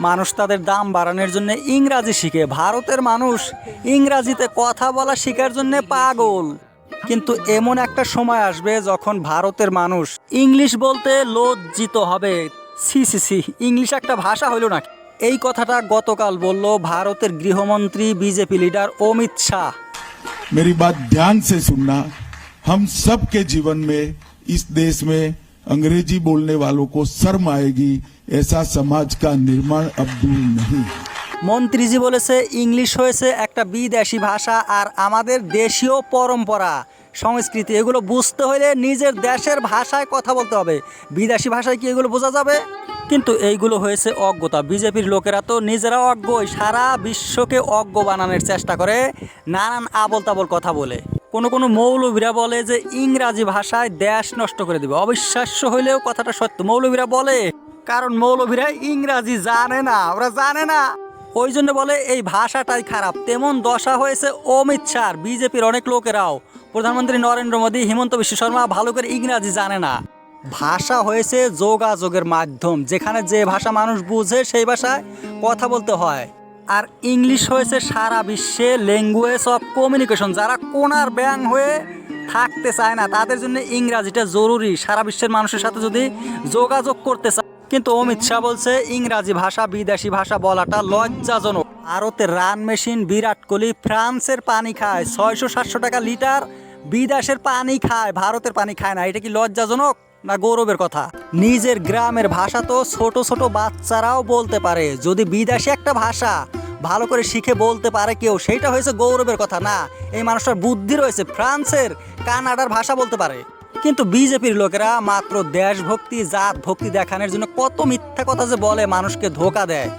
মানুষ তাদের দাম বাড়ানোর জন্য ইংরাজি শিখে। ভারতের মানুষ ইংরাজিতে কথা বলা শেখার জন্য পাগল। কিন্তু এমন একটা সময় আসবে যখন ভারতের মানুষ ইংলিশ বলতে লজ্জিত হবে। সি সি সি, ইংলিশ একটা ভাষা হইল না। এই কথাটা গতকাল বলল ভারতের গৃহমন্ত্রী বিজেপি লিডার অমিত শাহ। मेरी बात ध्यान से सुनना। हम सब के जीवन में इस देश में अंग्रेजी बोलने वालों को शर्म आएगी, ऐसा समाज का निर्माण अब दूर नहीं। মন্ত্রীজি বলেছে ইংলিশ হয়েছে একটা বিদেশি ভাষা, আর আমাদের দেশীয় পরম্পরা সংস্কৃতি এগুলো বুঝতে হলে নিজের দেশের ভাষায় কথা বলতে হবে। বিদেশি ভাষায় কি এগুলো বোঝা যাবে? কিন্তু এইগুলো হয়েছে অজ্ঞতা। বিজেপির লোকেরা তো নিজেরা অজ্ঞই, সারা বিশ্বকে অজ্ঞ বানানোর চেষ্টা করে নানান আবল তাবল কথা বলে। কোনো মৌলবীরা বলে যে ইংরাজি ভাষায় দেশ নষ্ট করে দেবে। অবিশ্বাস্য হইলেও কথাটা সত্য, মৌলবীরা বলে। কারণ মৌলবীরা ইংরাজি জানে না, ওরা জানে না, ওই জন্য বলে এই ভাষাটাই খারাপ। তেমন দশা হয়েছে অমিত শাহ, বিজেপির অনেক লোকেরাও। প্রধানমন্ত্রী নরেন্দ্র মোদী, হিমন্ত বিশ্ব শর্মা ভালো করে ইংরাজি জানে না। ভাষা হয়েছে যোগাযোগের মাধ্যম, যেখানে যে ভাষা মানুষ বুঝে সেই ভাষায় কথা বলতে হয়। আর ইংলিশ হয়েছে সারা বিশ্বে ল্যাঙ্গুয়েজ অফ কমিউনিকেশন। যারা কোনার ব্যাং হয়ে থাকতে চায় না তাদের জন্য ইংরাজিটা জরুরি, সারা বিশ্বের মানুষের সাথে যদি যোগাযোগ করতে চায়। কিন্তু অমিত শাহ বলছে ইংরাজি ভাষা বিদেশি ভাষা বলাটা লজ্জাজনক। ভারতের রান মেশিন বিরাট কোহলি ফ্রান্সের পানি খায় 600-700 টাকা লিটার, বিদেশের পানি খায়, ভারতের পানি খায় না। এটা কি লজ্জাজনক না গৌরবের কথা? নিজের গ্রামের ভাষা তো ছোট ছোট বাচ্চারাও বলতে পারে। যদি বিদেশি একটা ভাষা ভালো করে শিখে বলতে পারে কেউ, সেইটা হয়েছে গৌরবের কথা না। এই মানুষটার বুদ্ধি রয়েছে, ফ্রান্সের কানাডার ভাষা বলতে পারে। কিন্তু বিজেপির লোকেরা মাত্র দেশভক্তি জাত ভক্তি দেখানোর জন্য কত মিথ্যা কথা যে বলে, মানুষকে ধোকা দেয়।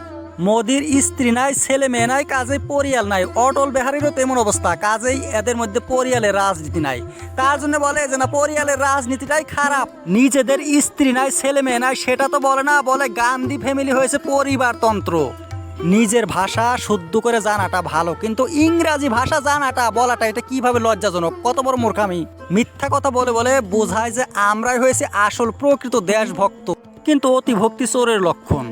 মোদির স্ত্রী নাই, ছেলে মেয়ে নাই, কাজেই পরিয়াল নাই। অটল বিহারীরও তেমন অবস্থা, কাজেই এদের মধ্যে পরিয়ালের রাজনীতি নাই। তার জন্য বলে যে না, পরিয়ালের রাজনীতিটাই খারাপ। নিজেদের স্ত্রী নাই, ছেলে মেয়ে নাই, সেটা তো বলে না, বলে গান্ধী ফ্যামিলি হয়েছে পরিবারতন্ত্র। নিজের ভাষা শুদ্ধ করে জানাটা ভালো, কিন্তু ইংরাজি ভাষা জানাটা বলাটা এটা কিভাবে লজ্জাজনক, কত বড় মূর্খামি। মিথ্যা কথা বলে বলে বোঝায় যে আমরাই হয়েছে আসল প্রকৃত দেশভক্ত, কিন্তু অতি ভক্তি চোরের লক্ষণ।